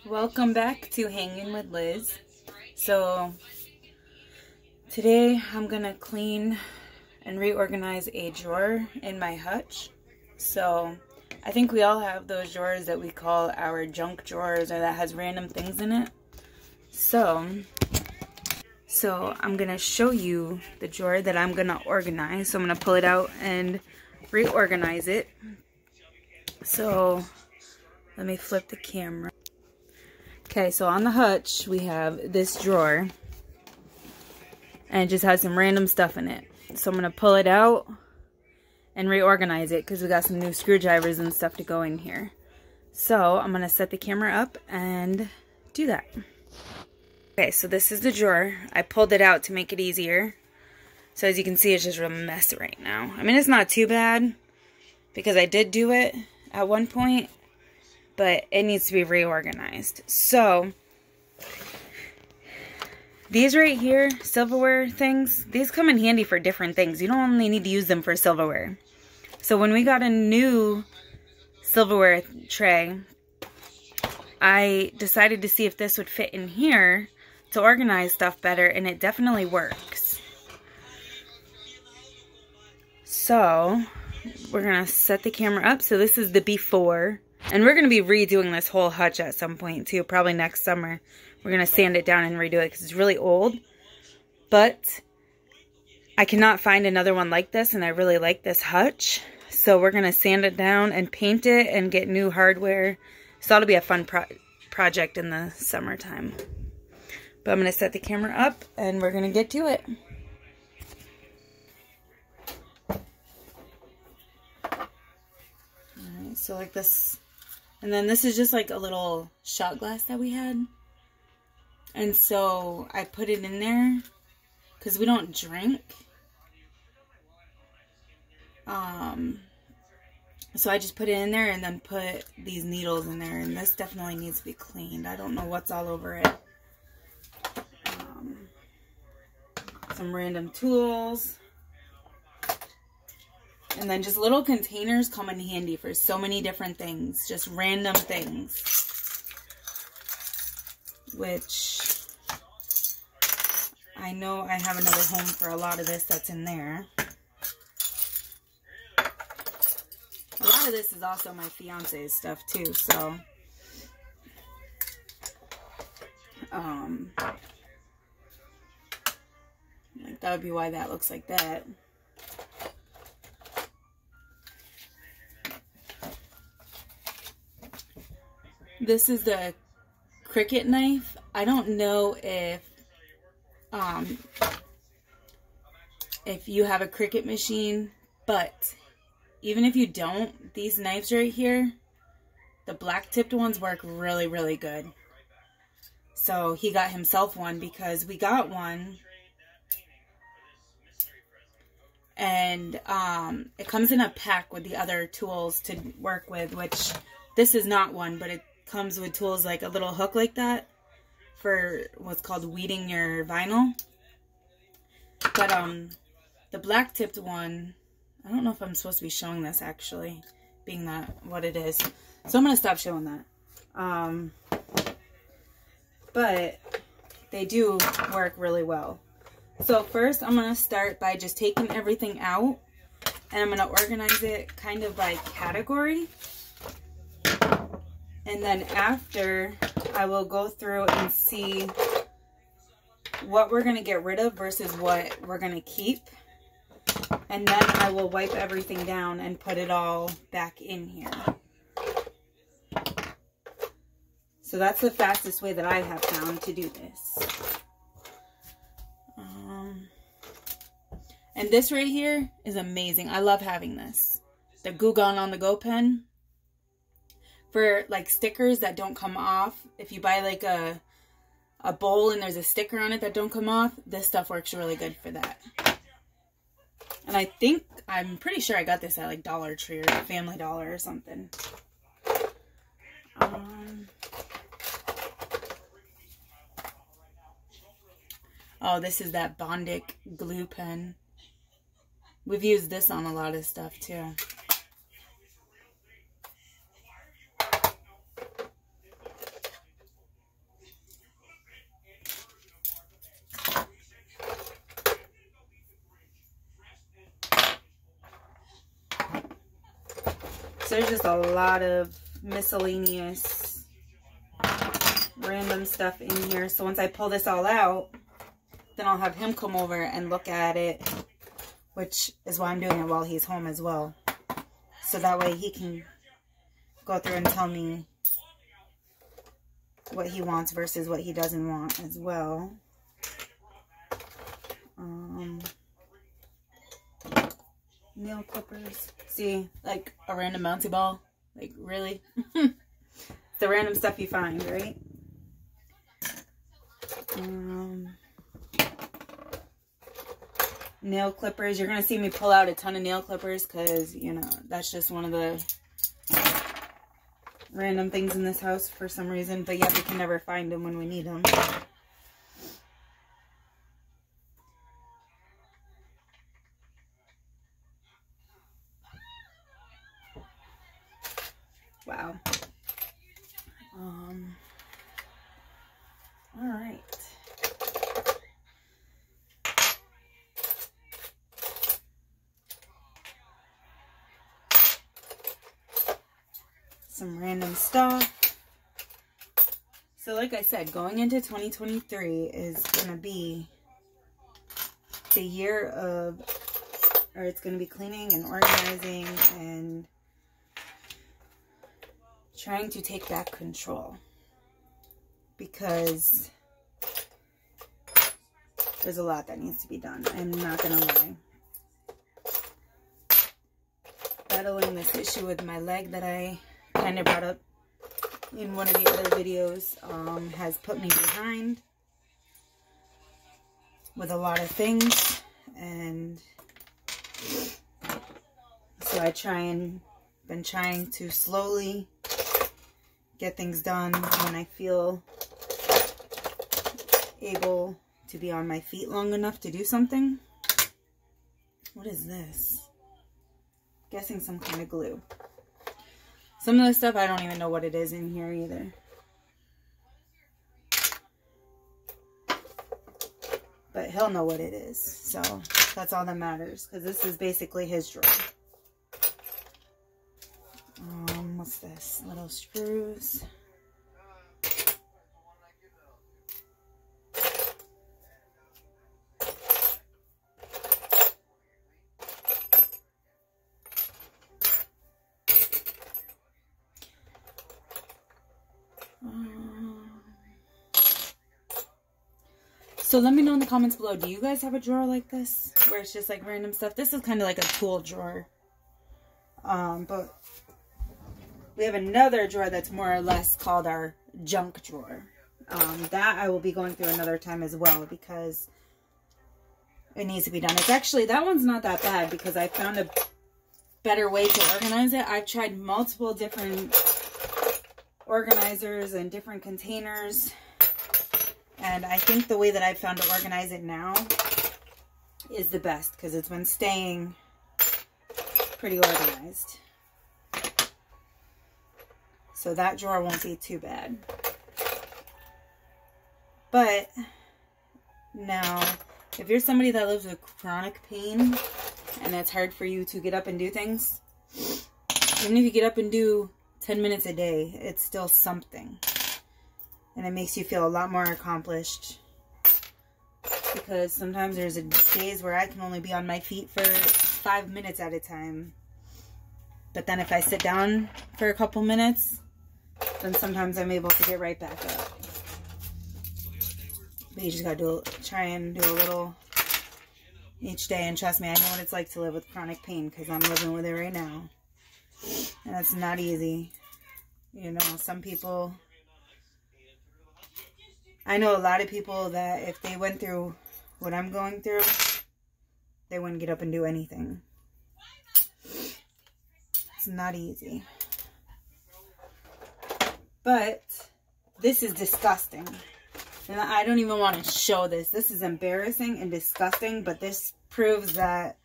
Welcome back to Hanging with Liz. So today I'm gonna clean and reorganize a drawer in my hutch. So I think we all have those drawers that we call our junk drawers, or that has random things in it. So I'm gonna show you the drawer that I'm gonna organize. So I'm gonna pull it out and reorganize it. So let me flip the camera. Okay, so on the hutch, we have this drawer, and it just has some random stuff in it. So I'm going to pull it out and reorganize it because we got some new screwdrivers and stuff to go in here. So I'm going to set the camera up and do that. Okay, so this is the drawer. I pulled it out to make it easier. So as you can see, it's just a mess right now. I mean, it's not too bad because I did do it at one point, but it needs to be reorganized. So these right here, silverware things, these come in handy for different things. You don't only need to use them for silverware. So when we got a new silverware tray, I decided to see if this would fit in here to organize stuff better, and it definitely works. So we're gonna set the camera up. So this is the before. And we're going to be redoing this whole hutch at some point too, probably next summer. We're going to sand it down and redo it because it's really old. But I cannot find another one like this, and I really like this hutch. So we're going to sand it down and paint it and get new hardware. So that'll be a fun project in the summertime. But I'm going to set the camera up and we're going to get to it. Alright, so like this. And then this is just like a little shot glass that we had. And so I put it in there because we don't drink. So I just put it in there and then put these needles in there. And this definitely needs to be cleaned. I don't know what's all over it. Some random tools. And then just little containers come in handy for so many different things. Just random things. Which I know I have another home for a lot of this that's in there. A lot of this is also my fiance's stuff too, so like that would be why that looks like that. This is the Cricut knife. I don't know if you have a Cricut machine, but even if you don't, these knives right here, the black tipped ones work really, really good. So he got himself one because we got one, and it comes in a pack with the other tools to work with, which this is not one, but it comes with tools like a little hook like that for what's called weeding your vinyl. But the black tipped one, I don't know if I'm supposed to be showing this actually, being that what it is. So I'm gonna stop showing that. But they do work really well. So first I'm gonna start by just taking everything out, and I'm gonna organize it kind of by category. And then after, I will go through and see what we're going to get rid of versus what we're going to keep. And then I will wipe everything down and put it all back in here. So that's the fastest way that I have found to do this. And this right here is amazing. I love having this. The Goo Gone on the Go pen. For like stickers that don't come off, if you buy like a bowl and there's a sticker on it that don't come off, this stuff works really good for that. And I'm pretty sure I got this at like Dollar Tree or Family Dollar or something. Oh, this is that Bondic glue pen. We've used this on a lot of stuff too. So there's just a lot of miscellaneous random stuff in here. So once I pull this all out, then I'll have him come over and look at it, which is why I'm doing it while he's home as well. So that way he can go through and tell me what he wants versus what he doesn't want as well. Nail clippers. See, like a random bouncy ball. Like, really? The random stuff you find, right? Nail clippers. You're going to see me pull out a ton of nail clippers because, you know, that's just one of the random things in this house for some reason. But yet we can never find them when we need them. Wow. All right. Some random stuff. So like I said, going into 2023 is going to be the year of, or it's going to be cleaning and organizing and trying to take back control, because there's a lot that needs to be done. I'm not gonna lie. Battling this issue with my leg that I kind of brought up in one of the other videos has put me behind with a lot of things, and so been trying to slowly get things done when I feel able to be on my feet long enough to do something. What is this? Guessing some kind of glue. Some of the stuff I don't even know what it is in here either. But he'll know what it is. So that's all that matters, because this is basically his drawer. What's this? Little screws. So let me know in the comments below, do you guys have a drawer like this, where it's just like random stuff? This is kind of like a tool drawer. But we have another drawer that's more or less called our junk drawer. That I will be going through another time as well, because it needs to be done. It's actually, that one's not that bad because I found a better way to organize it. I've tried multiple different organizers and different containers, and I think the way that I've found to organize it now is the best, because it's been staying pretty organized. So that drawer won't be too bad. But now, if you're somebody that lives with chronic pain and it's hard for you to get up and do things, even if you get up and do 10 minutes a day, it's still something. And it makes you feel a lot more accomplished. Because sometimes there's days where I can only be on my feet for 5 minutes at a time. But then if I sit down for a couple minutes, then sometimes I'm able to get right back up. But you just gotta try and do a little each day. And trust me, I know what it's like to live with chronic pain, because I'm living with it right now. And it's not easy. You know, some people, I know a lot of people that if they went through what I'm going through, they wouldn't get up and do anything. It's not easy. But this is disgusting. And I don't even want to show this. This is embarrassing and disgusting, but this proves that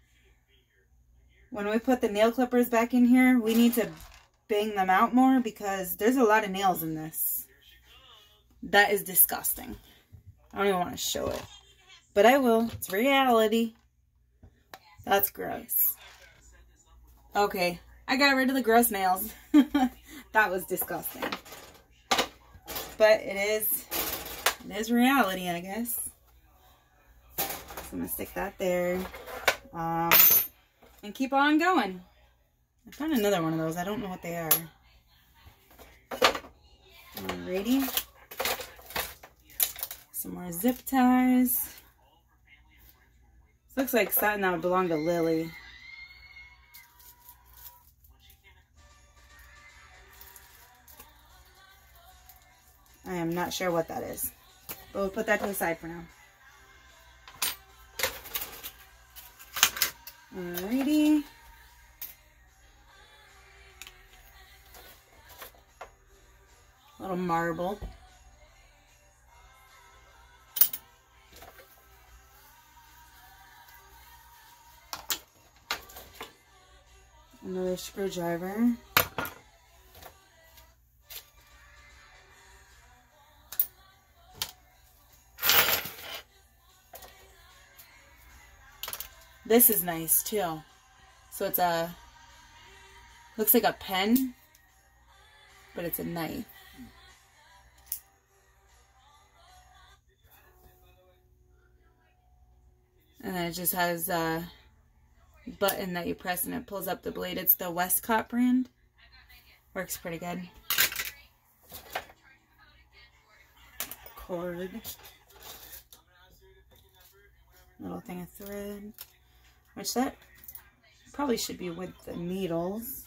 when we put the nail clippers back in here, we need to bang them out more, because there's a lot of nails in this. That is disgusting. I don't even want to show it. But I will. It's reality. That's gross. Okay. I got rid of the gross nails. That was disgusting. But it is reality, I guess. So I'm gonna stick that there. And keep on going. I found another one of those. I don't know what they are. Alrighty. Some more zip ties. This looks like something that would belong to Lily. I am not sure what that is. But we'll put that to the side for now. Alrighty. Little marble. Another screwdriver. This is nice too. So it's looks like a pen, but it's a knife. And then it just has a button that you press and it pulls up the blade. It's the Westcott brand. Works pretty good. Cord. Little thing of thread. Which that probably should be with the needles.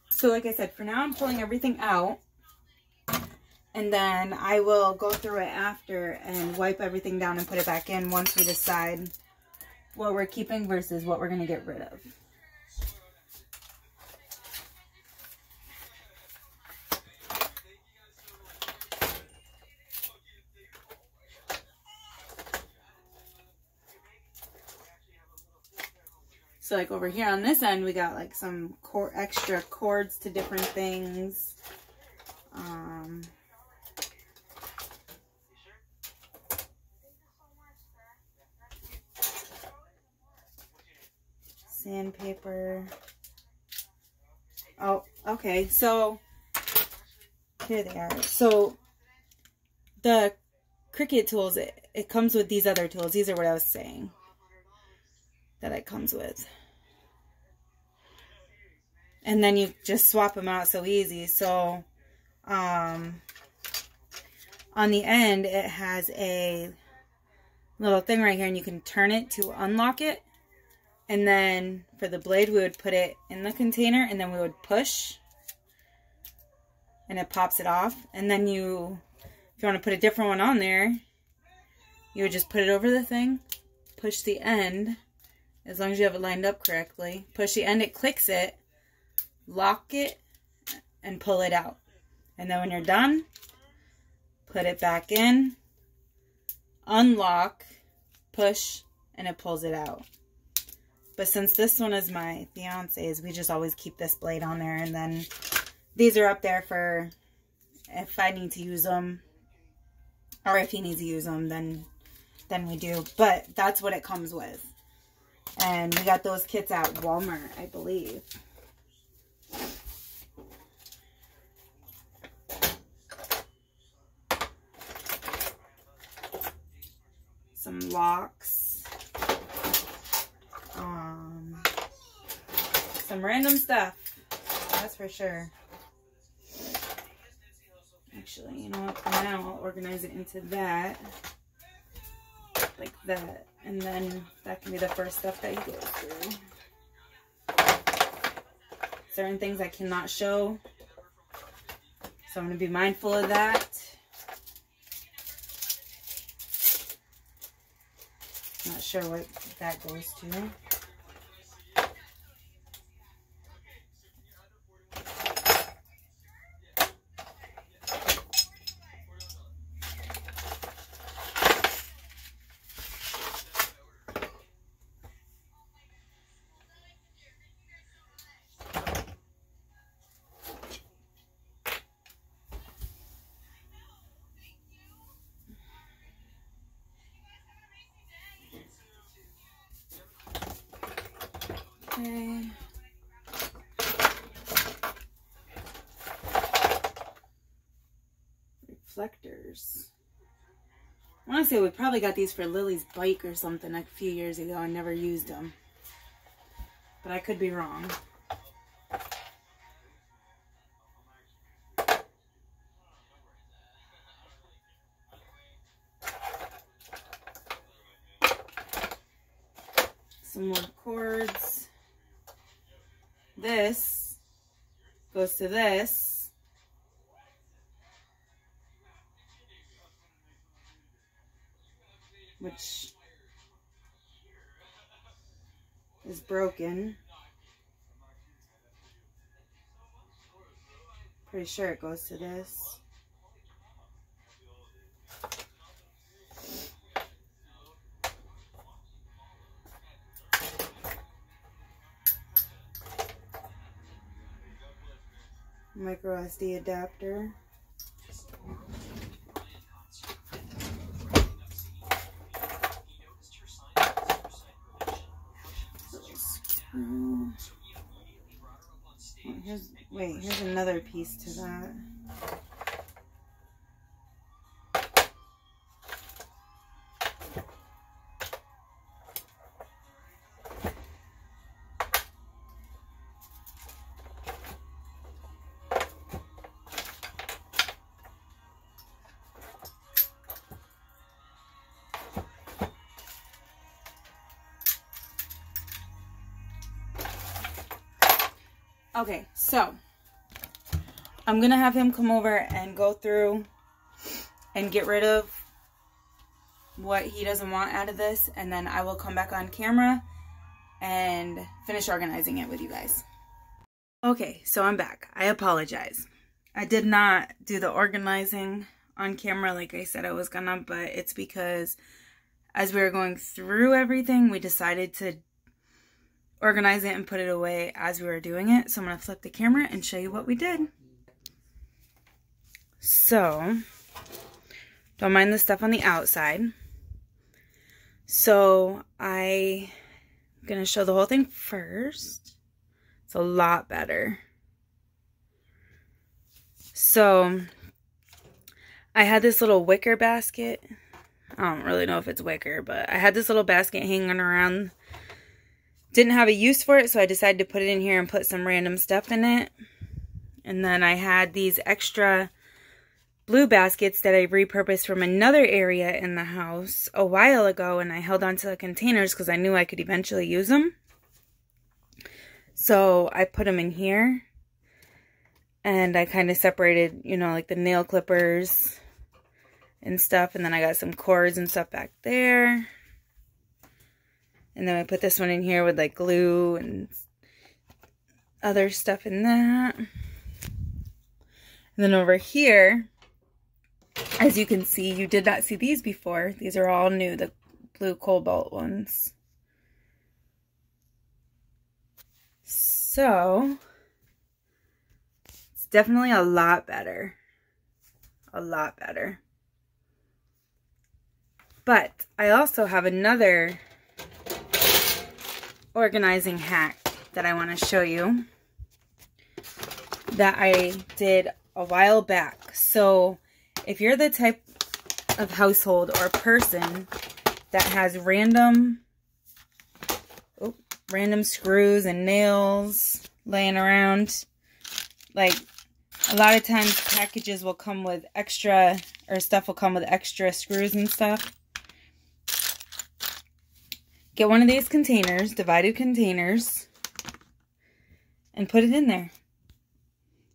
So like I said, for now I'm pulling everything out. And then I will go through it after and wipe everything down and put it back in once we decide what we're keeping versus what we're going to get rid of. So like over here on this end, we got like some extra cords to different things. Sandpaper. Oh, okay. So here they are. So the Cricut tools, it comes with these other tools. These are what I was saying that it comes with. And then you just swap them out so easy. So on the end, it has a little thing right here, and you can turn it to unlock it. And then for the blade, we would put it in the container, and then we would push, and it pops it off. And then if you want to put a different one on there, you would just put it over the thing, push the end, as long as you have it lined up correctly, push the end, it clicks it, lock it, and pull it out. And then when you're done, put it back in, unlock, push, and it pulls it out. But since this one is my fiance's, we just always keep this blade on there. And then these are up there for if I need to use them, or if he needs to use them, then we do. But that's what it comes with. And we got those kits at Walmart, I believe. Some locks. Some random stuff. That's for sure. Actually, you know what? For now, I'll organize it into that. Like that. And then that can be the first stuff that he goes through. Certain things I cannot show. So I'm going to be mindful of that. Not sure what that goes to. Okay. Reflectors. I want to say we probably got these for Lily's bike or something a few years ago. I never used them. But I could be wrong. Some more cords. This goes to this. Which is broken. Pretty sure it goes to this. Micro SD adapter. Here's another piece to that. Okay, so I'm gonna have him come over and go through and get rid of what he doesn't want out of this, and then I will come back on camera and finish organizing it with you guys. Okay, so I'm back. I apologize. I did not do the organizing on camera like I said I was gonna, but it's because as we were going through everything, we decided to organize it and put it away as we were doing it. So I'm going to flip the camera and show you what we did. So, don't mind the stuff on the outside. So, I'm going to show the whole thing first. It's a lot better. So, I had this little wicker basket. I don't really know if it's wicker, but I had this little basket hanging around. Didn't have a use for it, so I decided to put it in here and put some random stuff in it. And then I had these extra blue baskets that I repurposed from another area in the house a while ago, and I held onto the containers because I knew I could eventually use them. So I put them in here, and I kind of separated, you know, like the nail clippers and stuff, and then I got some cords and stuff back there. And then I put this one in here with like glue and other stuff in that. And then over here, as you can see, you did not see these before. These are all new, the blue cobalt ones. So, it's definitely a lot better. A lot better. But I also have another organizing hack that I want to show you that I did a while back. So if you're the type of household or person that has random screws and nails laying around, like a lot of times packages will come with extra, or stuff will come with extra screws and stuff. Get one of these containers, divided containers, and put it in there.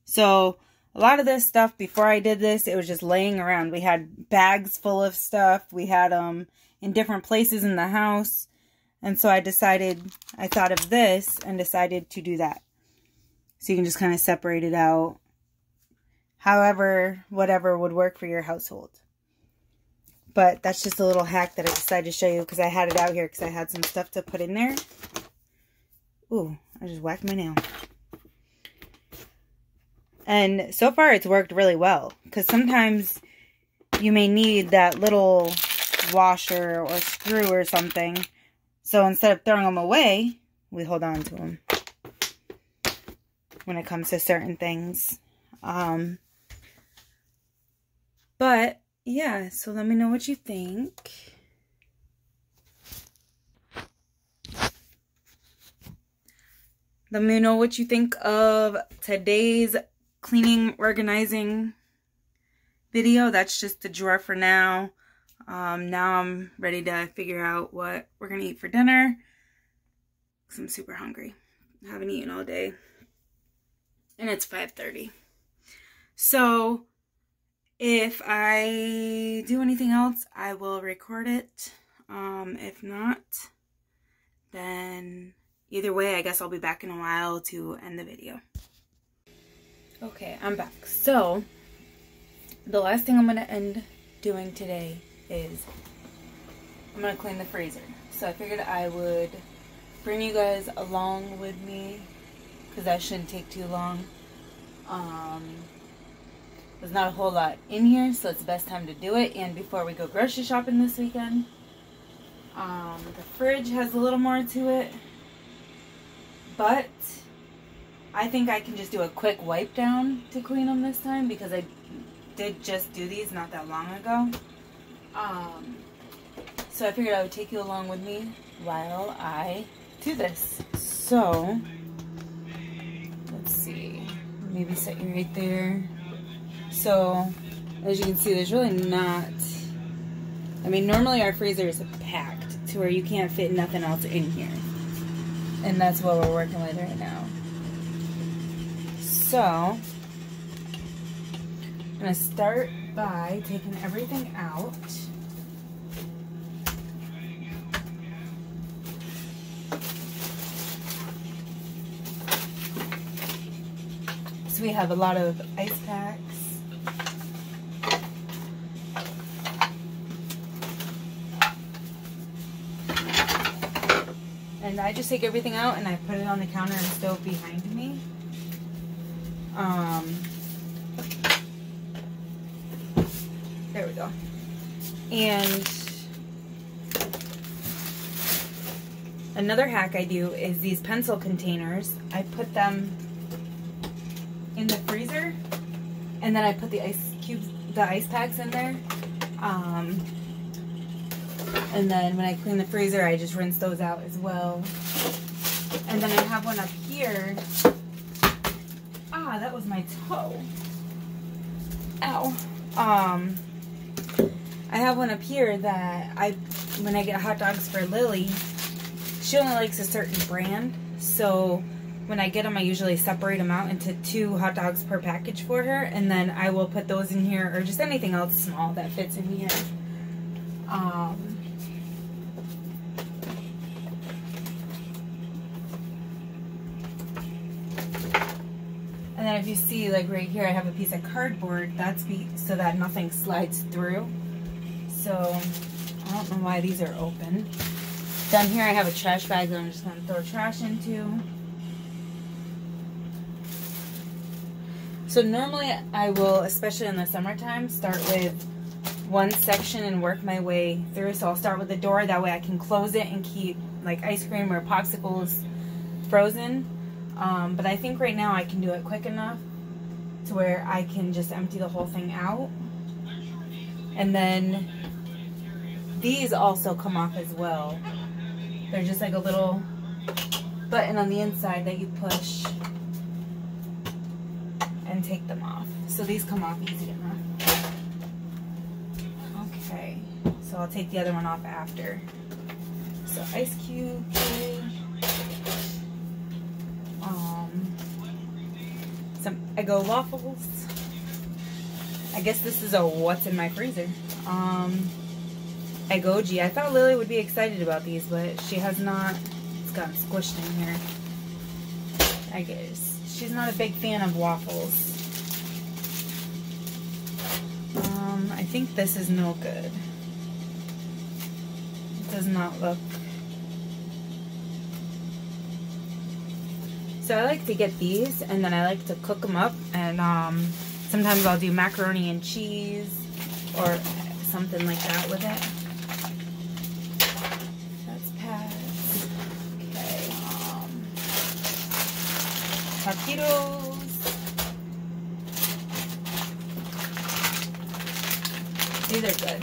So, a lot of this stuff, before I did this, it was just laying around. We had bags full of stuff. We had them in different places in the house. And so I thought of this and decided to do that. So you can just kind of separate it out. However, whatever would work for your household. But that's just a little hack that I decided to show you because I had it out here because I had some stuff to put in there. Ooh, I just whacked my nail. And so far it's worked really well because sometimes you may need that little washer or screw or something. So instead of throwing them away, we hold on to them when it comes to certain things. But yeah, so let me know what you think. Let me know what you think of today's cleaning, organizing video. That's just the drawer for now. Now I'm ready to figure out what we're gonna eat for dinner, because I'm super hungry. I haven't eaten all day. And it's 5:30. So if I do anything else, I will record it. If not, then either way, I guess I'll be back in a while to end the video. Okay, I'm back. So the last thing I'm going to end doing today is I'm going to clean the freezer. So I figured I would bring you guys along with me, because that shouldn't take too long. There's not a whole lot in here, so it's the best time to do it. And before we go grocery shopping this weekend, the fridge has a little more to it, but I think I can just do a quick wipe down to clean them this time, because I did just do these not that long ago. So I figured I would take you along with me while I do this. So let's see, maybe set you right there. So as you can see, there's really not, I mean, normally our freezer is packed to where you can't fit nothing else in here, and that's what we're working with right now. So I'm gonna start by taking everything out. So we have a lot of ice packs. And I just take everything out and I put it on the counter and stove behind me. There we go. And another hack I do is these pencil containers. I put them in the freezer, and then I put the ice cubes, the ice packs in there. And then when I clean the freezer, I just rinse those out as well. And then I have one up here. Ah, that was my toe. Ow. I have one up here that when I get hot dogs for Lily, she only likes a certain brand. So when I get them, I usually separate them out into 2 hot dogs per package for her. And then I will put those in here, or just anything else small that fits in here. And then if you see, like right here, I have a piece of cardboard. That's so that nothing slides through. So I don't know why these are open. Down here I have a trash bag that I'm just going to throw trash into. So normally I will, especially in the summertime, start with one section and work my way through. So I'll start with the door. That way I can close it and keep like ice cream or popsicles frozen. But I think right now I can do it quick enough to where I can just empty the whole thing out. And then these also come off as well. They're just like a little button on the inside that you push and take them off. So these come off easy enough. Okay, so I'll take the other one off after. So ice cube, some Eggo waffles. I guess this is a what's in my freezer. Eggoji. I thought Lily would be excited about these, but she has not. It's gotten squished in here. I guess she's not a big fan of waffles. I think this is no good. It does not look. So I like to get these, and then I like to cook them up, and sometimes I'll do macaroni and cheese or something like that with it. That's packed. Okay. taquitos. These are good.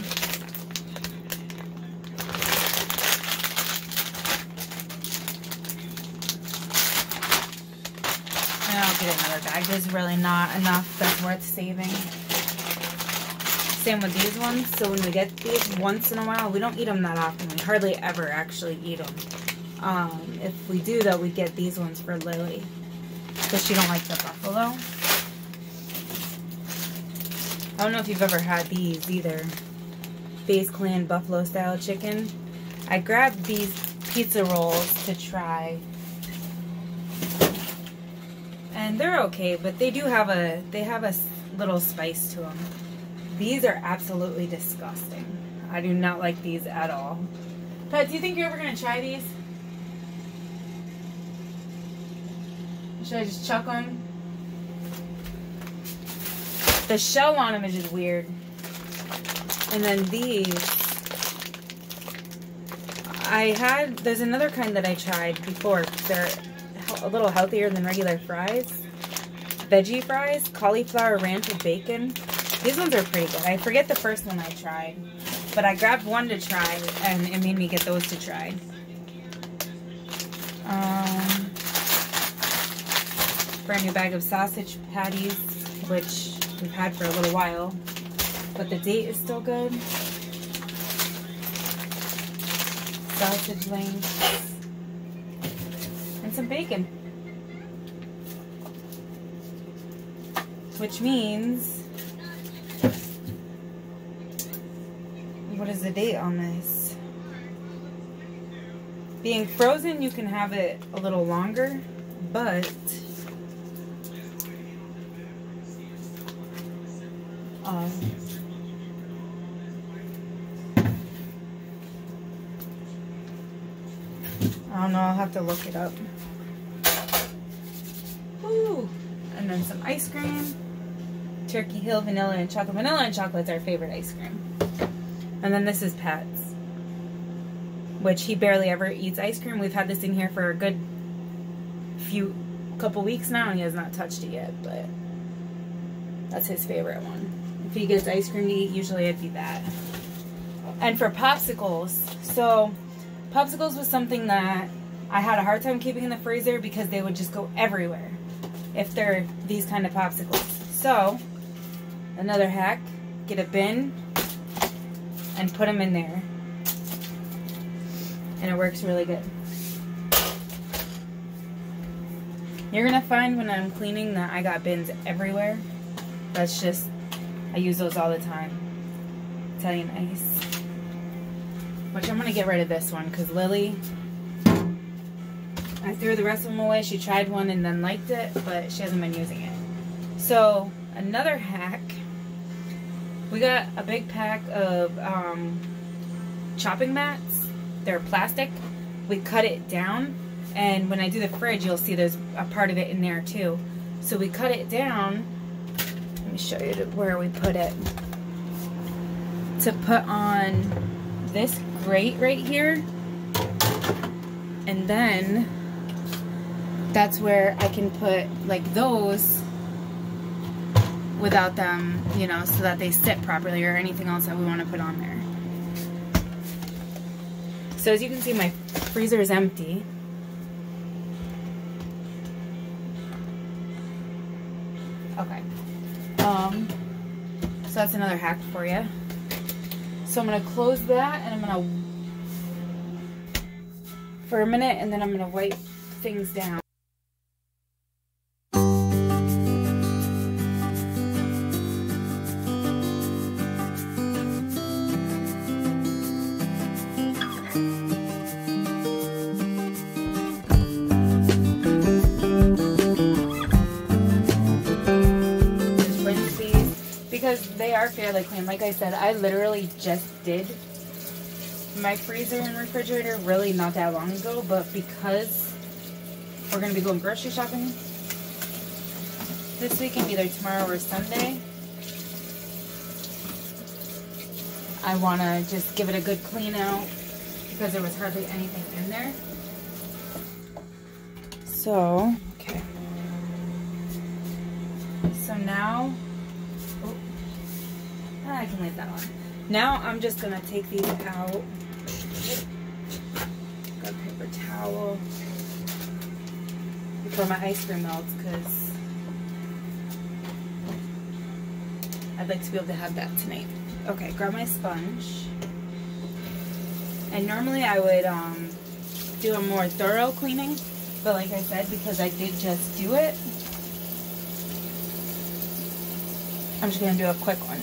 And I'll get another bag. There's really not enough that's worth saving. Same with these ones. So when we get these once in a while, we don't eat them that often. We hardly ever actually eat them. If we do, though, we get these ones for Lily because she don't like the buffalo. I don't know if you've ever had these either. Base Clan buffalo style chicken. I grabbed these pizza rolls to try, and they're okay, but they do have a little spice to them. These are absolutely disgusting. I do not like these at all. Pat, do you think you're ever gonna try these? Should I just chuck them? The shell on them is just weird. And then these, there's another kind that I tried before. They're a little healthier than regular fries. Veggie fries, cauliflower ranch with bacon. These ones are pretty good. I forget the first one I tried, but I grabbed one to try, and it made me get those to try. Brand new bag of sausage patties, which we've had for a little while, but the date is still good. Sausage links, and some bacon. Which means, what is the date on this? Being frozen, you can have it a little longer, but I don't know, I'll have to look it up. Ooh. And then some ice cream. Turkey Hill vanilla and chocolate. Vanilla and chocolate's our favorite ice cream. And then this is Pat's, which he barely ever eats ice cream. We've had this in here for a good couple weeks now, and he has not touched it yet, but that's his favorite one. If he gets ice cream to eat, usually it'd be that. And for popsicles, so popsicles was something that I had a hard time keeping in the freezer because they would just go everywhere if they're these kind of popsicles. So another hack, get a bin and put them in there, and it works really good. You're gonna find when I'm cleaning that I got bins everywhere. That's just, I use those all the time. Italian ice. Which I'm gonna get rid of this one because Lily, I threw the rest of them away. She tried one and then liked it, but she hasn't been using it. So another hack, we got a big pack of chopping mats. They're plastic. We cut it down, and when I do the fridge, you'll see there's a part of it in there too. So we cut it down. Let me show you where we put it. To put on this grate right here, and then that's where I can put like those without them, you know, so that they sit properly, or anything else that we want to put on there. So as you can see, my freezer is empty. Okay. So that's another hack for you. So I'm going to close that, and I'm going to, for a minute, and then I'm going to wipe things down. Because they are fairly clean. Like I said, I literally just did my freezer and refrigerator really not that long ago, but because we're going to be going grocery shopping this weekend, either tomorrow or Sunday, I want to just give it a good clean out because there was hardly anything in there. So, okay. So now, oh, I can leave that on. Now I'm just gonna take these out. Got a paper towel before my ice cream melts, because I'd like to be able to have that tonight. Okay, grab my sponge. And normally I would do a more thorough cleaning, but like I said, because I did just do it, I'm just gonna do a quick one.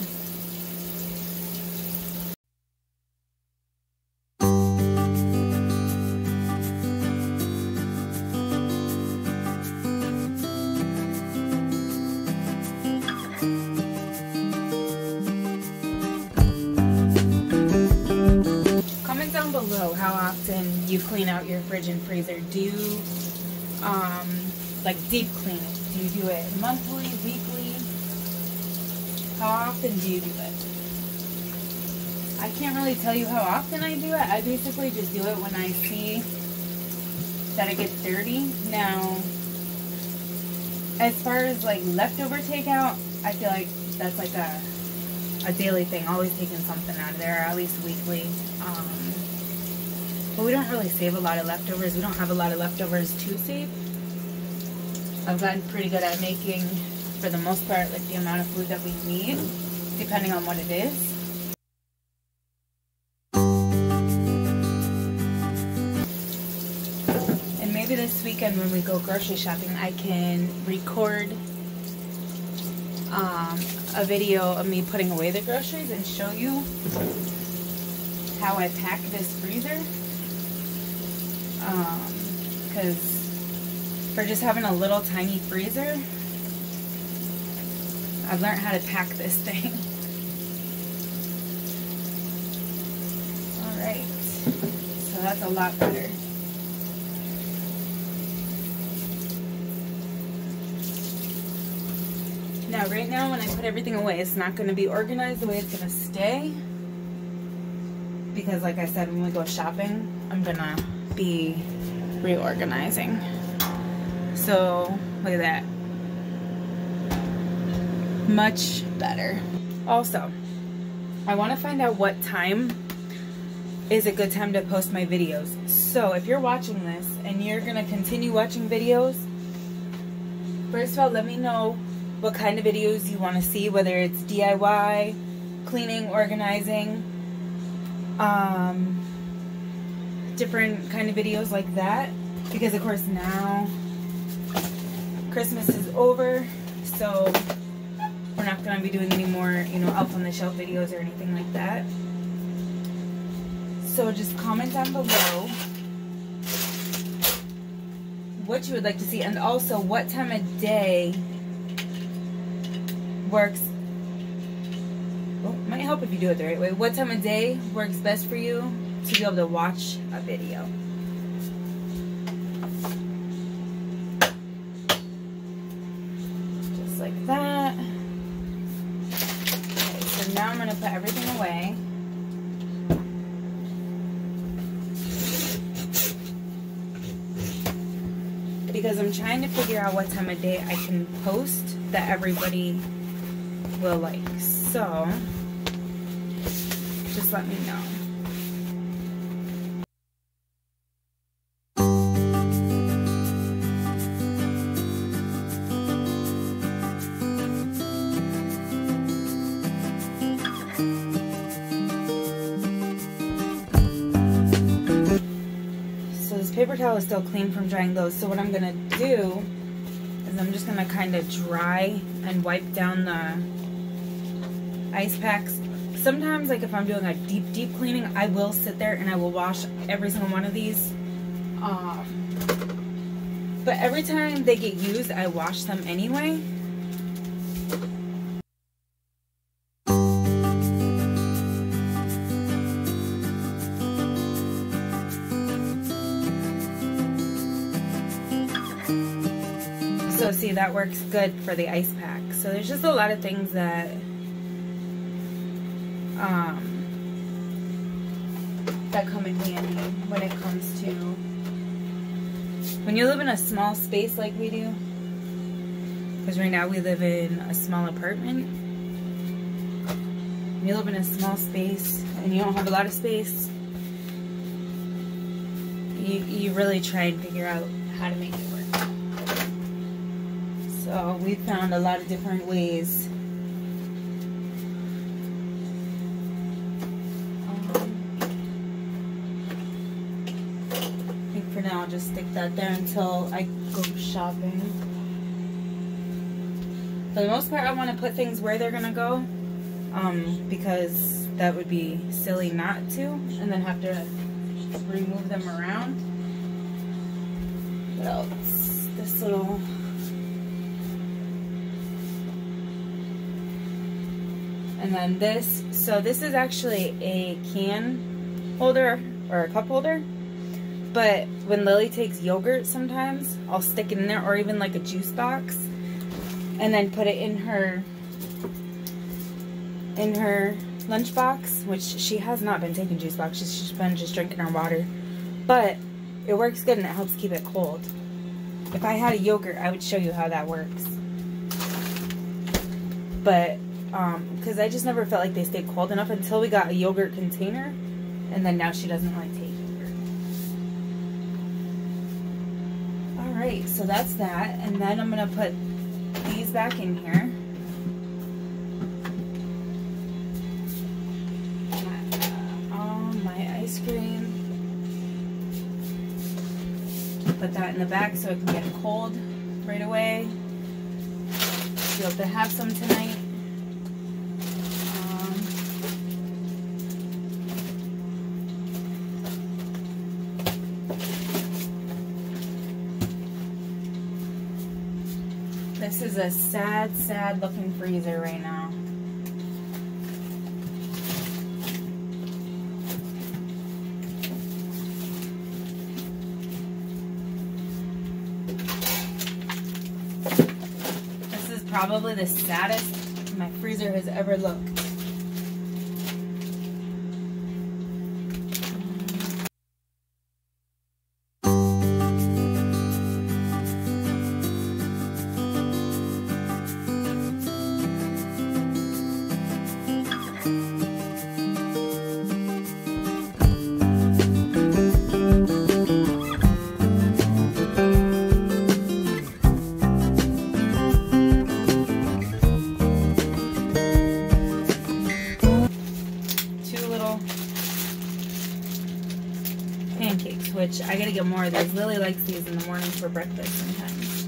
Comment down below how often you clean out your fridge and freezer. Do you like deep clean it? Do you do it monthly, weekly? How often do you do it? I can't really tell you how often I do it. I basically just do it when I see that it gets dirty. Now, as far as like leftover takeout, I feel like that's like a daily thing. Always taking something out of there, or at least weekly. But we don't really save a lot of leftovers. We don't have a lot of leftovers to save. I've gotten pretty good at making, for the most part, like the amount of food that we need, depending on what it is. And maybe this weekend when we go grocery shopping, I can record a video of me putting away the groceries and show you how I pack this freezer. Because for just having a little tiny freezer, I've learned how to pack this thing. Alright, so that's a lot better. Now right now when I put everything away, it's not going to be organized the way it's going to stay. Because like I said, when we go shopping, I'm going to be reorganizing. So look at that. Much better. Also, I want to find out what time is a good time to post my videos. So if you're watching this and you're going to continue watching videos, first of all, let me know what kind of videos you want to see, whether it's DIY, cleaning, organizing, different kind of videos like that. Because of course now Christmas is over, so we're not going to be doing any more, you know, Elf on the Shelf videos or anything like that. So just comment down below what you would like to see, and also what time of day works. Well, might help if you do it the right way. What time of day works best for you to be able to watch a video. Just like that. Okay, so now I'm going to put everything away. Because I'm trying to figure out what time of day I can post that everybody will like. So, just let me know. So this paper towel is still clean from drying those. So what I'm going to do is I'm just going to kind of dry and wipe down the ice packs. Sometimes, like if I'm doing a deep cleaning, I will sit there and I will wash every single one of these. But every time they get used, I wash them anyway. So see, that works good for the ice pack. So there's just a lot of things that that come in handy when it comes to when you live in a small space like we do. because right now we live in a small apartment. When you live in a small space and you don't have a lot of space, you really try and figure out how to make it work. So we found a lot of different ways. I think for now I'll just stick that there until I go shopping. For the most part, I want to put things where they're gonna go, because that would be silly not to, and then have to remove them around. What else? This little and then this. So this is actually a can holder or a cup holder, but when Lily takes yogurt sometimes I'll stick it in there, or even like a juice box, and then put it in her lunchbox, which she has not been taking juice box. She's been just drinking her water, but it works good and it helps keep it cold. If I had a yogurt, I would show you how that works, but because I just never felt like they stayed cold enough until we got a yogurt container, and then now she doesn't like take yogurt. Alright, so that's that, and then I'm gonna put these back in here. Ice cream. Put that in the back so it can get cold right away. Be able to have some tonight. This is a sad, sad looking freezer right now. Probably the saddest my freezer has ever looked. Pancakes, which I gotta get more of those. Lily likes these in the morning for breakfast sometimes.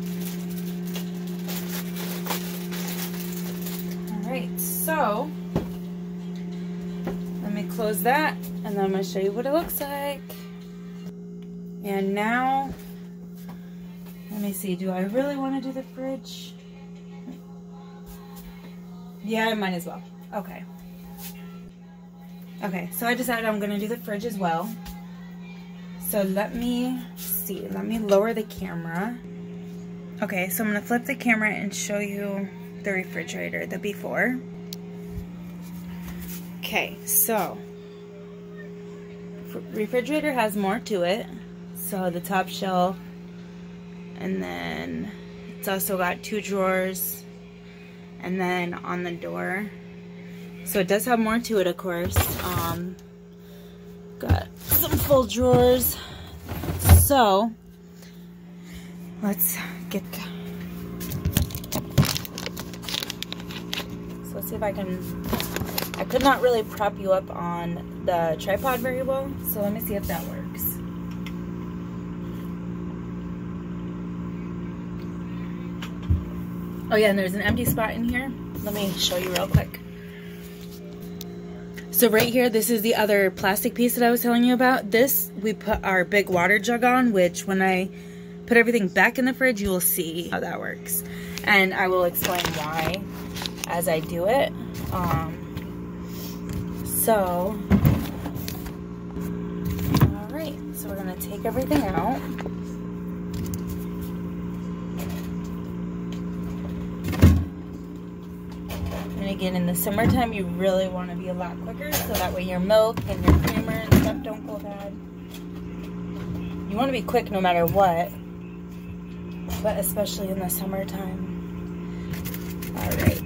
Alright, so let me close that and then I'm gonna show you what it looks like. And now, let me see, do I really want to do the fridge? Yeah, I might as well. Okay. Okay, so I decided I'm gonna do the fridge as well. So let me see, let me lower the camera. Okay, so I'm gonna flip the camera and show you the refrigerator, the before. Okay, so refrigerator has more to it. So the top shelf, and then it's also got 2 drawers, and then on the door. So it does have more to it, of course. Got some full drawers. So let's get. So let's see if I can. I could not really prop you up on the tripod very well. So let me see if that works. Oh yeah, and there's an empty spot in here. Let me show you real quick. So right here, this is the other plastic piece that I was telling you about. This, we put our big water jug on, which when I put everything back in the fridge, you will see how that works. And I will explain why as I do it. So, all right, so we're gonna take everything out. And again, in the summertime, you really want to be a lot quicker, so that way your milk and your creamer and stuff don't go bad. You want to be quick no matter what, but especially in the summertime. All right.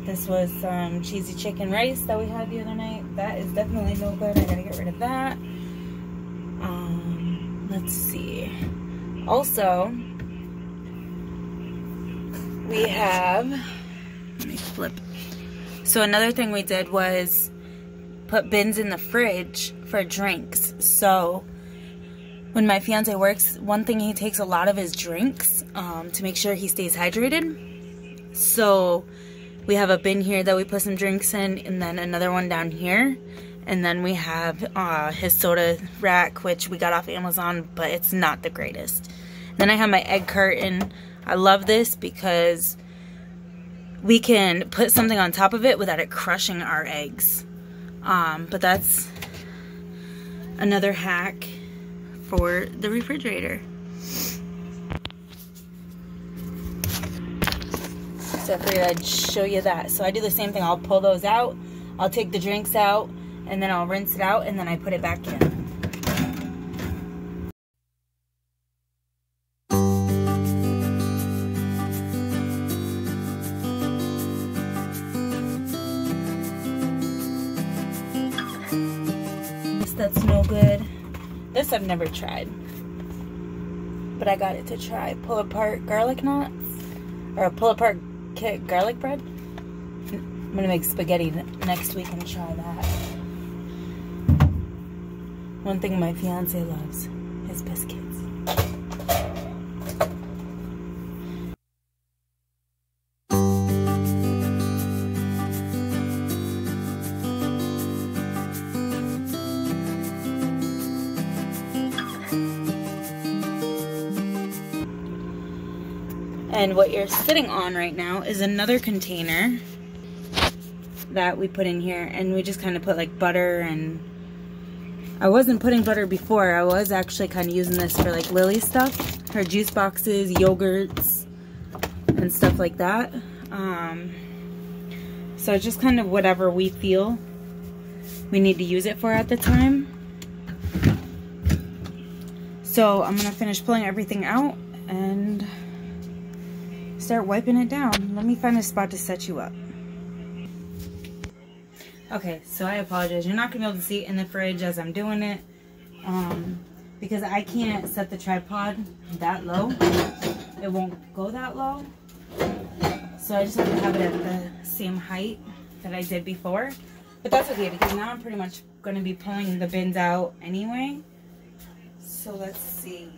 This was some cheesy chicken rice that we had the other night. That is definitely no good. I gotta get rid of that. Let's see. Also, we have, let me flip. So another thing we did was put bins in the fridge for drinks. So when my fiance works, one thing he takes a lot of is drinks to make sure he stays hydrated. So we have a bin here that we put some drinks in, and then another one down here. And then we have his soda rack, which we got off Amazon, but it's not the greatest. Then I have my egg carton. I love this because we can put something on top of it without it crushing our eggs. But that's another hack for the refrigerator. So I figured I'd show you that. So I do the same thing. I'll pull those out. I'll take the drinks out, and then I'll rinse it out, and then I put it back in. That's no good. This I've never tried, but I got it to try. Pull apart garlic knots, or pull apart garlic bread. I'm gonna make spaghetti next week and try that. One thing my fiance loves is biscuits. And what you're sitting on right now is another container that we put in here, and we just kind of put like butter, and I wasn't putting butter before. I was actually kind of using this for like Lily stuff, her juice boxes, yogurts, and stuff like that. So it's just kind of whatever we feel we need to use it for at the time. So I'm gonna finish pulling everything out and start wiping it down. Let me find a spot to set you up. Okay, so I apologize. You're not gonna be able to see it in the fridge as I'm doing it, because I can't set the tripod that low. It won't go that low. So I just have to have it at the same height that I did before. But that's okay, because now I'm pretty much gonna be pulling the bins out anyway. So let's see.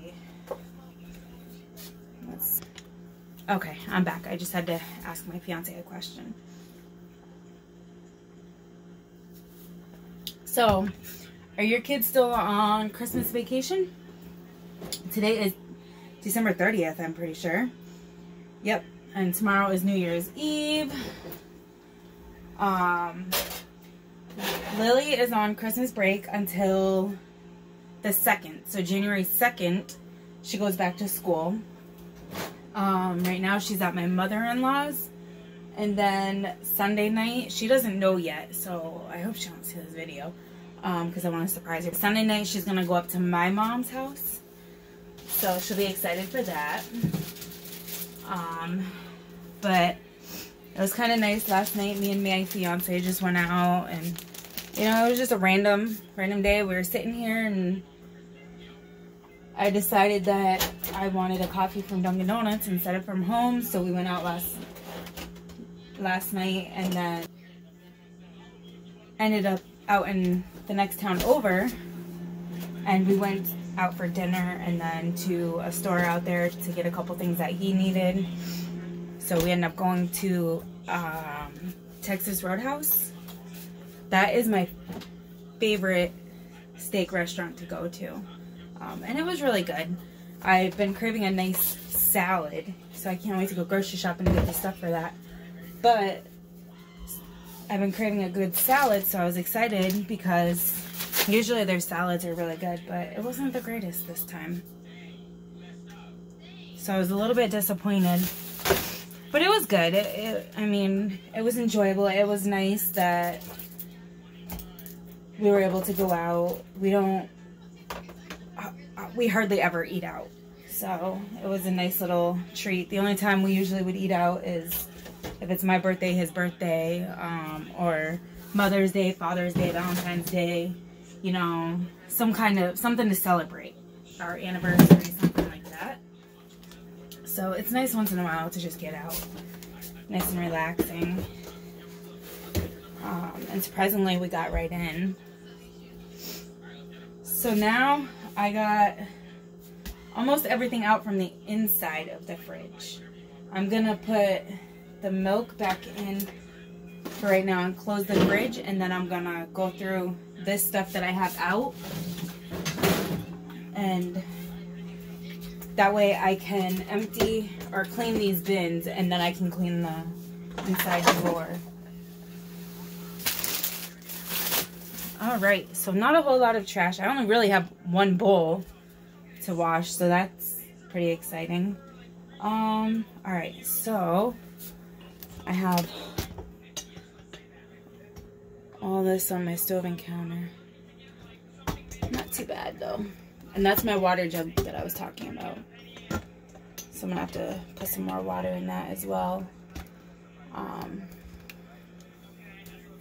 Okay, I'm back. I just had to ask my fiance a question. So, are your kids still on Christmas vacation? Today is December 30th, I'm pretty sure. Yep, and tomorrow is New Year's Eve. Lily is on Christmas break until the 2nd. So January 2nd, she goes back to school. Right now she's at my mother-in-law's, and then Sunday night, she doesn't know yet, so I hope she don't see this video, because I want to surprise her. Sunday night she's gonna go up to my mom's house, so she'll be excited for that. But it was kind of nice last night. Me and my fiance just went out, and you know, it was just a random day. We were sitting here, and I decided that I wanted a coffee from Dunkin' Donuts instead of from home, so we went out last night, and then ended up out in the next town over, and we went out for dinner and then to a store out there to get a couple things that he needed. So we ended up going to Texas Roadhouse. That is my favorite steak restaurant to go to. And it was really good. I've been craving a nice salad, so I can't wait to go grocery shopping and get the stuff for that. But I've been craving a good salad, so I was excited because usually their salads are really good, but it wasn't the greatest this time. So I was a little bit disappointed. But it was good. I mean, it was enjoyable. It was nice that we were able to go out. We don't we hardly ever eat out. So it was a nice little treat. The only time we usually would eat out is if it's my birthday, his birthday, or Mother's Day, Father's Day, Valentine's Day, you know, something to celebrate. Our anniversary, something like that. So it's nice once in a while to just get out. Nice and relaxing. And surprisingly, we got right in. So now I got almost everything out from the inside of the fridge. I'm gonna put the milk back in for right now and close the fridge, and then I'm gonna go through this stuff that I have out, and that way I can empty or clean these bins, and then I can clean the inside drawer. Alright, so not a whole lot of trash. I only really have one bowl to wash, so that's pretty exciting. Alright, so I have all this on my stove and counter. Not too bad though. And that's my water jug that I was talking about. So I'm gonna have to put some more water in that as well.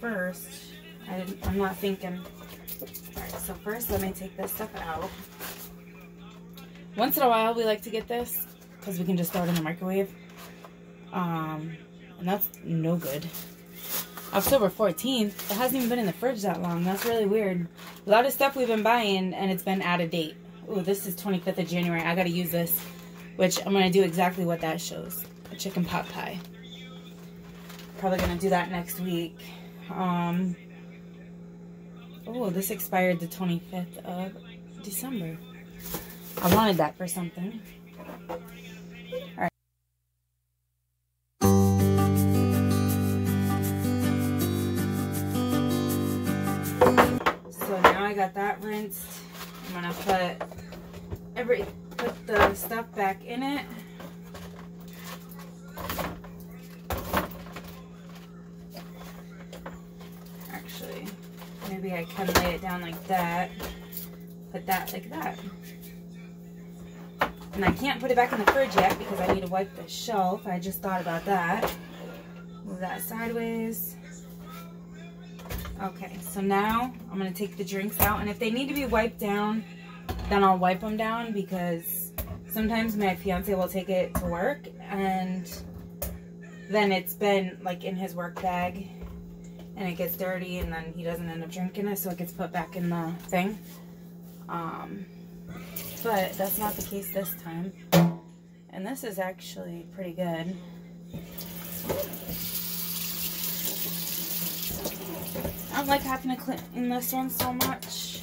First, I'm not thinking. Alright, so first let me take this stuff out. Once in a while we like to get this because we can just throw it in the microwave. And that's no good. October 14th, it hasn't even been in the fridge that long. That's really weird. A lot of stuff we've been buying and it's been out of date. Oh, this is 25th of January. I gotta use this, which I'm gonna do exactly what that shows. A chicken pot pie. Probably gonna do that next week. Oh, this expired the 25th of December. I wanted that for something. Alright. So now I got that rinsed. I'm gonna put the stuff back in it. Actually, maybe I can lay it down like that. Put that like that. And I can't put it back in the fridge yet because I need to wipe the shelf. I just thought about that. Move that sideways. Okay, so now I'm going to take the drinks out. And if they need to be wiped down, then I'll wipe them down, because sometimes my fiance will take it to work and then it's been like in his work bag and it gets dirty and then he doesn't end up drinking it, so it gets put back in the thing. But that's not the case this time. And this is actually pretty good. I don't like having to clean this one so much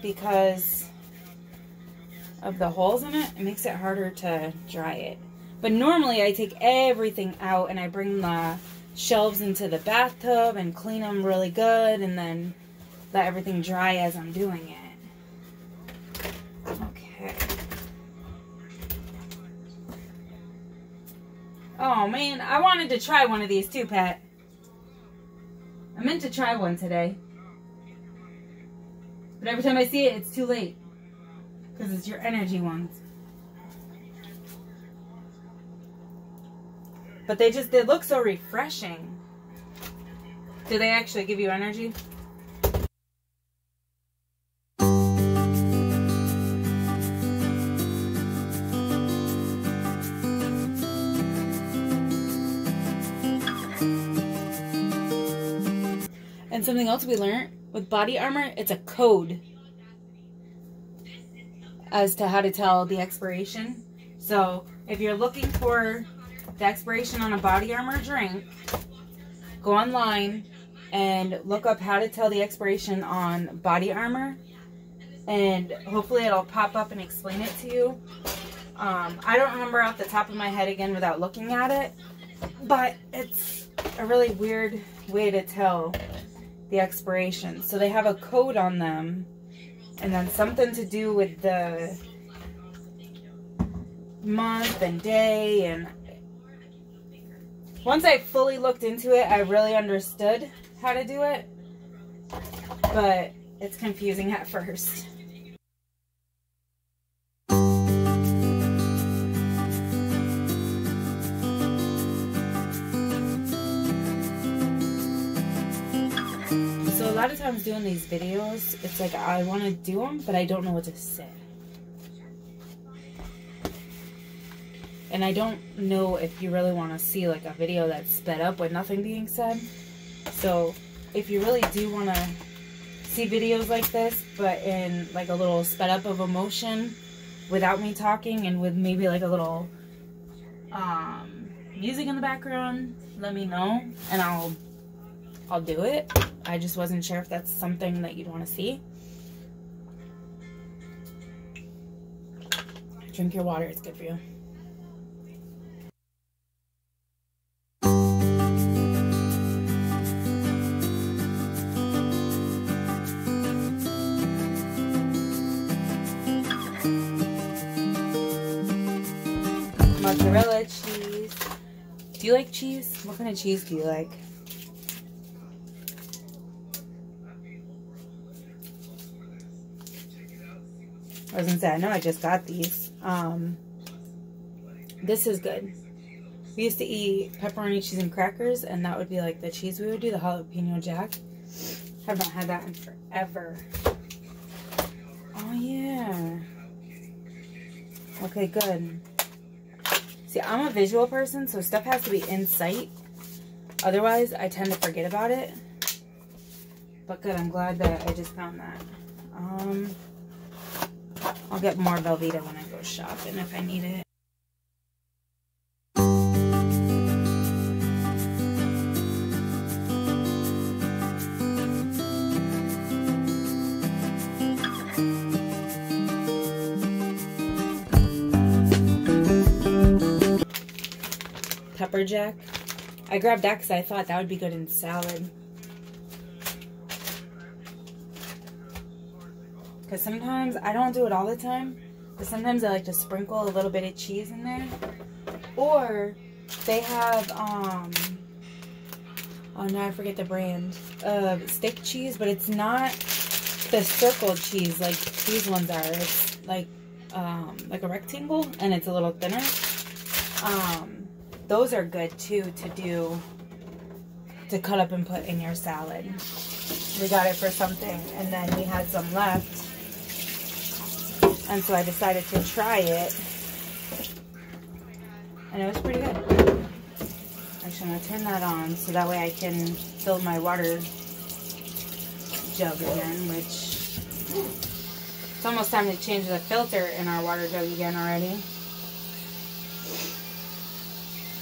because of the holes in it. It makes it harder to dry it. But normally I take everything out and I bring the shelves into the bathtub and clean them really good and then let everything dry as I'm doing it. Okay. Oh man, I wanted to try one of these too, Pat. I meant to try one today. But every time I see it, it's too late. Because it's your energy ones. But they look so refreshing. Do they actually give you energy? And something else we learned with body armor, it's a code as to how to tell the expiration. So if you're looking for the expiration on a body armor drink, go online and look up how to tell the expiration on body armor, and hopefully it'll pop up and explain it to you. I don't remember off the top of my head again without looking at it, but it's a really weird way to tell the expiration. So they have a code on them, and then something to do with the month and day, and once I fully looked into it, I really understood how to do it, but it's confusing at first. a lot of times doing these videos, it's like I want to do them, but I don't know what to say. And I don't know if you really want to see like a video that's sped up with nothing being said. So if you really do want to see videos like this, but in like a little sped up of emotion without me talking and with maybe like a little music in the background, let me know and I'll do it. I just wasn't sure if that's something that you'd want to see. Drink your water, it's good for you. Mozzarella cheese. Do you like cheese? What kind of cheese do you like? I was gonna say, I know I just got these. This is good. We used to eat pepperoni cheese and crackers, and that would be like the cheese we would do, the jalapeno jack. Have not had that in forever. Oh yeah. Okay, good. See, I'm a visual person, so stuff has to be in sight. Otherwise, I tend to forget about it. But good, I'm glad that I just found that. I'll get more Velveeta when I go shopping if I need it. Pepper jack. I grabbed that because I thought that would be good in salad. Because sometimes, I don't do it all the time, but sometimes I like to sprinkle a little bit of cheese in there. Or they have, oh no, I forget the brand, steak cheese, but it's not the circle cheese like these ones are. It's like a rectangle, and it's a little thinner. Those are good too to cut up and put in your salad. We got it for something, and then we had some left. And so I decided to try it. And it was pretty good. Actually, I'm going to turn that on so that way I can fill my water jug again, which it's almost time to change the filter in our water jug again already.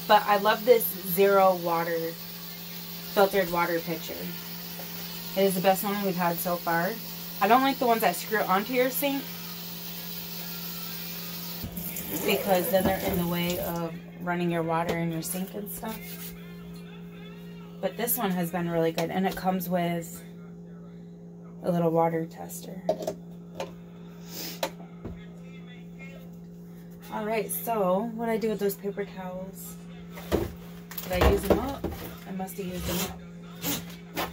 But I love this zero water, filtered water pitcher. It is the best one we've had so far. I don't like the ones that screw onto your sink, because then they're in the way of running your water in your sink and stuff. But this one has been really good, and it comes with a little water tester. Alright, so what do I do with those paper towels? Did I use them up? I must have used them up.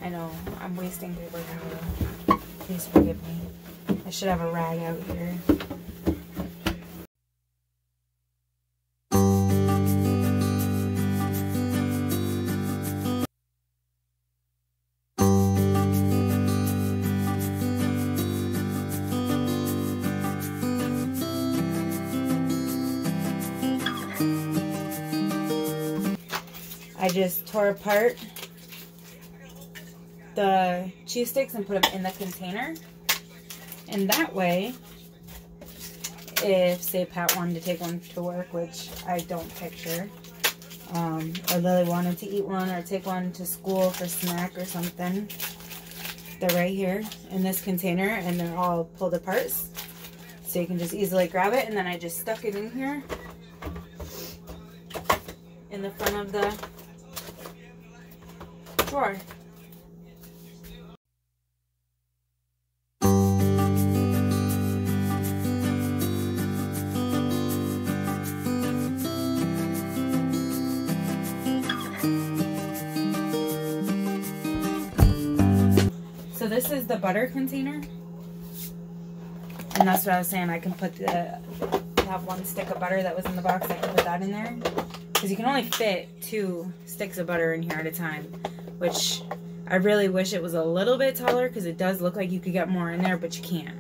I know, I'm wasting paper towel. Please forgive me. I should have a rag out here. I just tore apart the cheese sticks and put them in the container. And that way, if, say, Pat wanted to take one to work, which I don't picture, or Lily wanted to eat one or take one to school for snack or something, they're right here in this container, and they're all pulled apart. So you can just easily grab it, and then I just stuck it in here in the front of the drawer. So this is the butter container, and that's what I was saying. I can put that one stick of butter that was in the box. I can put that in there because you can only fit 2 sticks of butter in here at a time, which I really wish it was a little bit taller because it does look like you could get more in there, but you can't.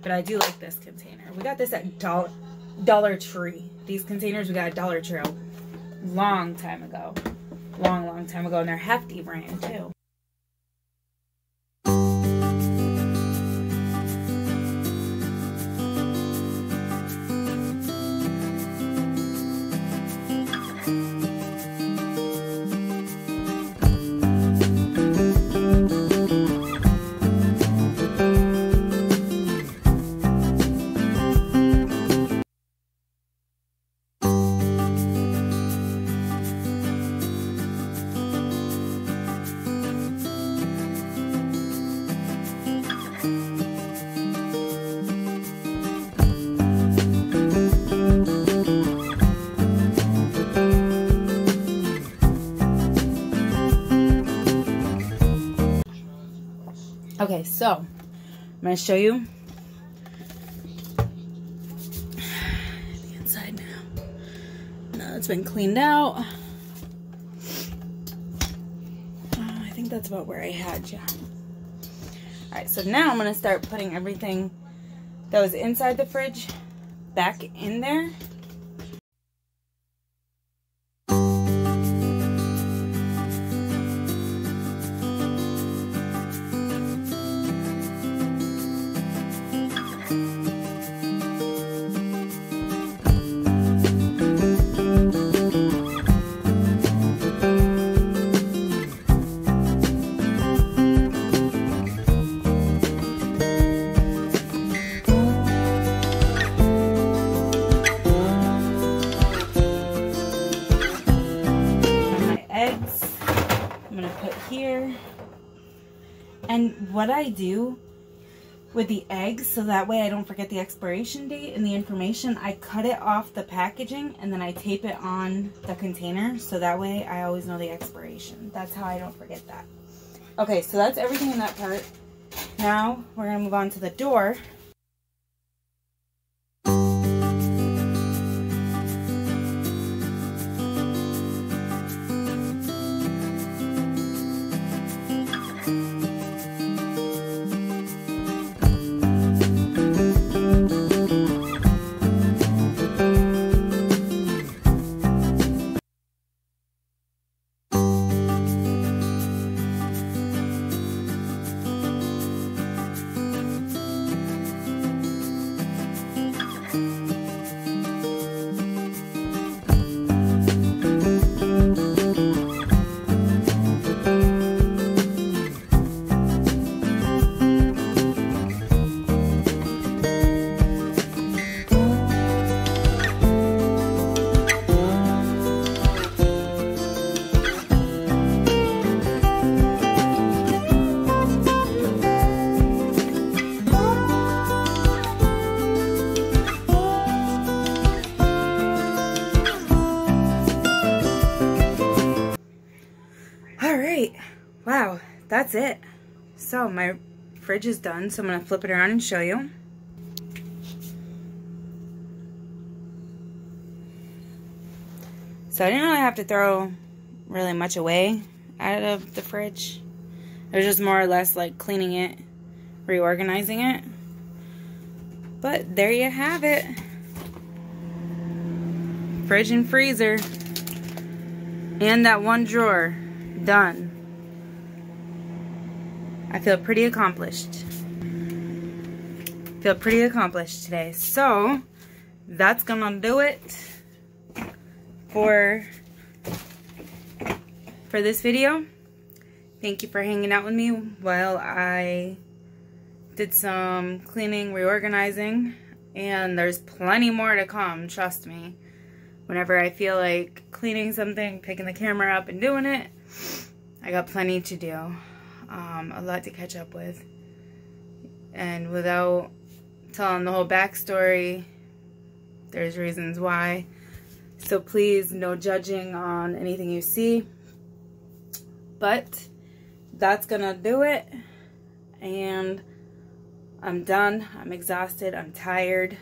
But I do like this container. We got this at Dollar Tree. These containers we got at Dollar Tree a long time ago. Long time ago. And they're hefty brand too. Okay, so I'm going to show you the inside now. Now it's been cleaned out. I think that's about where I had you. Alright, so now I'm going to start putting everything that was inside the fridge back in there. Here. And what I do with the eggs, so that way I don't forget the expiration date and the information, I cut it off the packaging and then I tape it on the container, so that way I always know the expiration. That's how I don't forget that. Okay, so that's everything in that part. Now we're going to move on to the door. Wow, that's it. So my fridge is done, so I'm going to flip it around and show you. So I didn't really have to throw really much away out of the fridge. It was just more or less like cleaning it, reorganizing it. But there you have it. Fridge and freezer. And that one drawer. Done. I feel pretty accomplished. Feel pretty accomplished today. So, that's gonna do it for this video. Thank you for hanging out with me while I did some cleaning, reorganizing, and there's plenty more to come, trust me. Whenever I feel like cleaning something, picking the camera up and doing it, I got plenty to do. A lot to catch up with. And without telling the whole backstory, there's reasons why. So please, no judging on anything you see. But that's gonna do it. And I'm done. I'm exhausted. I'm tired.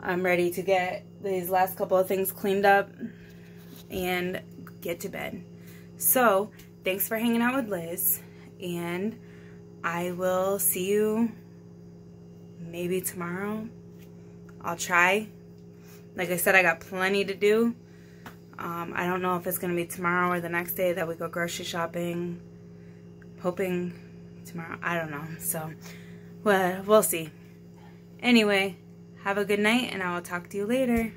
I'm ready to get these last couple of things cleaned up and get to bed. So, thanks for hanging out with Liz, and I will see you maybe tomorrow. I'll try. Like I said, I got plenty to do. I don't know if it's going to be tomorrow or the next day that we go grocery shopping. Hoping tomorrow. I don't know. So, well, we'll see. Anyway, have a good night, and I will talk to you later.